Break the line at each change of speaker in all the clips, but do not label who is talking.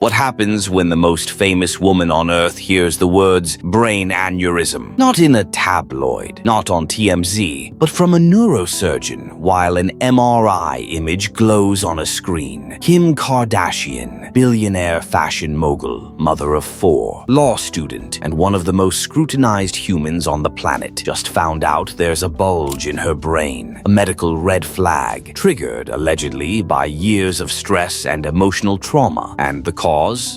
What happens when the most famous woman on Earth hears the words brain aneurysm? Not in a tabloid, not on TMZ, but from a neurosurgeon while an MRI image glows on a screen. Kim Kardashian, billionaire fashion mogul, mother of 4, law student, and one of the most scrutinized humans on the planet, just found out there's a bulge in her brain. A medical red flag, triggered allegedly by years of stress and emotional trauma, and the cause,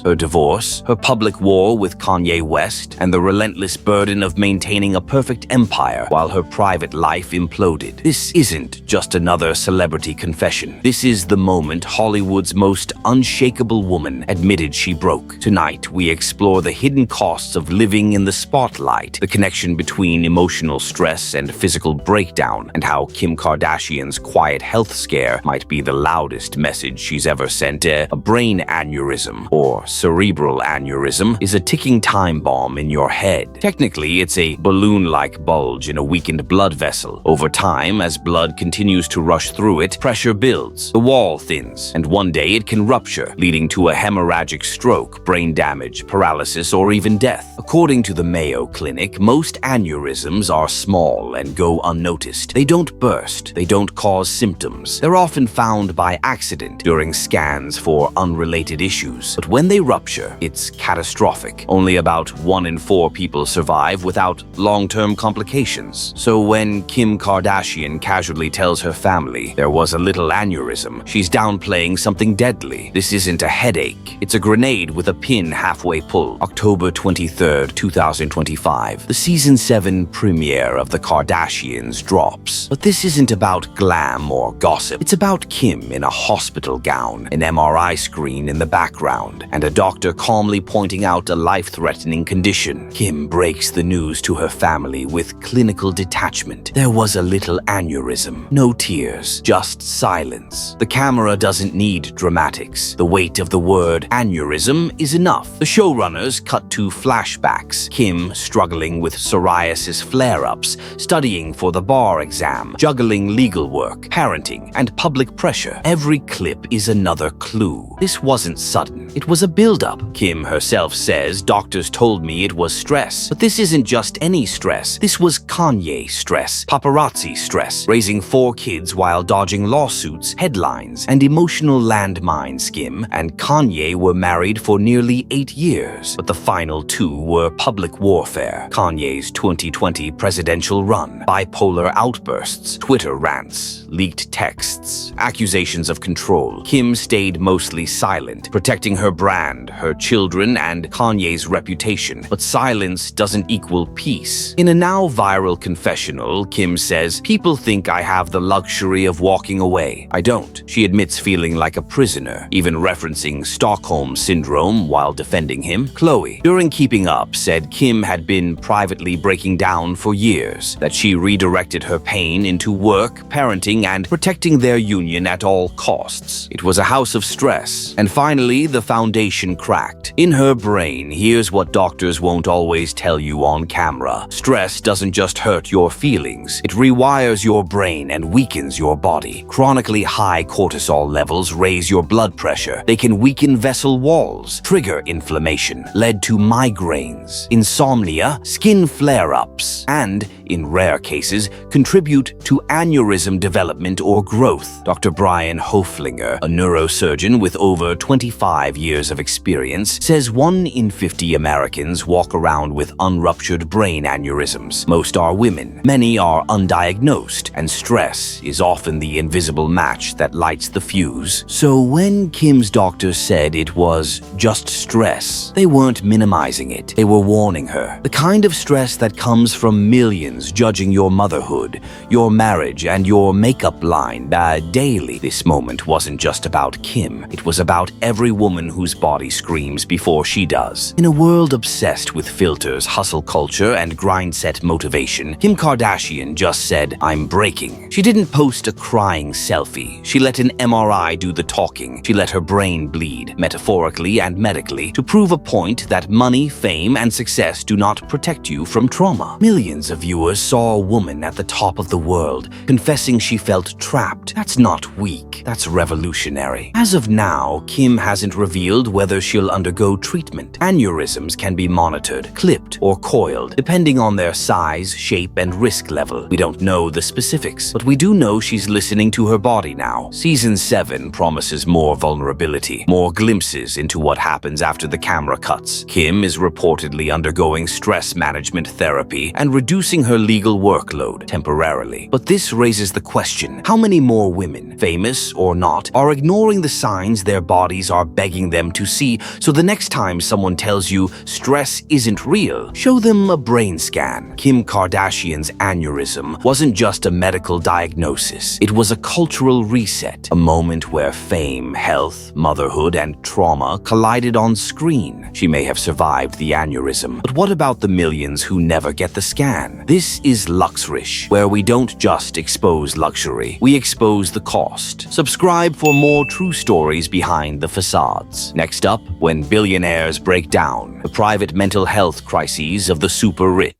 her divorce, her public war with Kanye West, and the relentless burden of maintaining a perfect empire while her private life imploded. This isn't just another celebrity confession. This is the moment Hollywood's most unshakable woman admitted she broke. Tonight, we explore the hidden costs of living in the spotlight, the connection between emotional stress and physical breakdown, and how Kim Kardashian's quiet health scare might be the loudest message she's ever sent. A brain aneurysm, or cerebral aneurysm, is a ticking time bomb in your head. Technically, it's a balloon-like bulge in a weakened blood vessel. Over time, as blood continues to rush through it, pressure builds, the wall thins, and one day it can rupture, leading to a hemorrhagic stroke, brain damage, paralysis, or even death. According to the Mayo Clinic, most aneurysms are small and go unnoticed. They don't burst, they don't cause symptoms. They're often found by accident during scans for unrelated issues. But when they rupture, it's catastrophic. Only about 1 in 4 people survive without long-term complications. So when Kim Kardashian casually tells her family there was a little aneurysm, she's downplaying something deadly. This isn't a headache. It's a grenade with a pin halfway pulled. October 23rd, 2025. The season 7 premiere of The Kardashians drops. But this isn't about glam or gossip. It's about Kim in a hospital gown, an MRI screen in the background, and a doctor calmly pointing out a life-threatening condition. Kim breaks the news to her family with clinical detachment. There was a little aneurysm. No tears, just silence. The camera doesn't need dramatics. The weight of the word aneurysm is enough. The showrunners cut to flashbacks. Kim struggling with psoriasis flare-ups, studying for the bar exam, juggling legal work, parenting, and public pressure. Every clip is another clue. This wasn't sudden. It was a build-up. Kim herself says, "Doctors told me it was stress." But this isn't just any stress. This was Kanye stress, paparazzi stress, raising 4 kids while dodging lawsuits, headlines, and emotional landmines. Kim and Kanye were married for nearly 8 years, but the final 2 were public warfare. Kanye's 2020 presidential run, bipolar outbursts, Twitter rants, leaked texts, accusations of control. Kim stayed mostly silent, protecting her brand, her children, and Kanye's reputation. But silence doesn't equal peace. In a now viral confessional, Kim says, "People think I have the luxury of walking away. I don't." She admits feeling like a prisoner, even referencing Stockholm Syndrome while defending him. Khloe, during Keeping Up, said Kim had been privately breaking down for years, that she redirected her pain into work, parenting, and protecting their union at all costs. It was a house of stress. And finally, the foundation cracked. In her brain, here's what doctors won't always tell you on camera. Stress doesn't just hurt your feelings. It rewires your brain and weakens your body. Chronically high cortisol levels raise your blood pressure. They can weaken vessel walls, trigger inflammation, lead to migraines, insomnia, skin flare-ups, and, in rare cases, contribute to aneurysm development or growth. Dr. Brian Hoflinger, a neurosurgeon with over 25 years of experience, says 1 in 50 Americans walk around with unruptured brain aneurysms. Most are women. Many are undiagnosed, and stress is often the invisible match that lights the fuse. So when Kim's doctor said it was just stress, they weren't minimizing it. They were warning her. The kind of stress that comes from millions judging your motherhood, your marriage, and your makeup line daily. This moment wasn't just about Kim. It was about every woman whose body screams before she does. In a world obsessed with filters, hustle culture, and grind-set motivation, Kim Kardashian just said, "I'm breaking." She didn't post a crying selfie. She let an MRI do the talking. She let her brain bleed, metaphorically and medically, to prove a point that money, fame, and success do not protect you from trauma. Millions of viewers viewers saw a woman at the top of the world confessing she felt trapped. That's not weak, that's revolutionary. As of now, Kim hasn't revealed whether she'll undergo treatment. Aneurysms can be monitored, clipped, or coiled, depending on their size, shape, and risk level. We don't know the specifics, but we do know she's listening to her body now. Season 7 promises more vulnerability, more glimpses into what happens after the camera cuts. Kim is reportedly undergoing stress management therapy and reducing her legal workload temporarily. But this raises the question, how many more women, famous or not, are ignoring the signs their bodies are begging them to see, so the next time someone tells you stress isn't real, show them a brain scan. Kim Kardashian's aneurysm wasn't just a medical diagnosis. It was a cultural reset, a moment where fame, health, motherhood, and trauma collided on screen. She may have survived the aneurysm, but what about the millions who never get the scan? This is Luxrish, where we don't just expose luxury, we expose the cost. Subscribe for more true stories behind the facades. Next up, when billionaires break down, the private mental health crises of the super rich.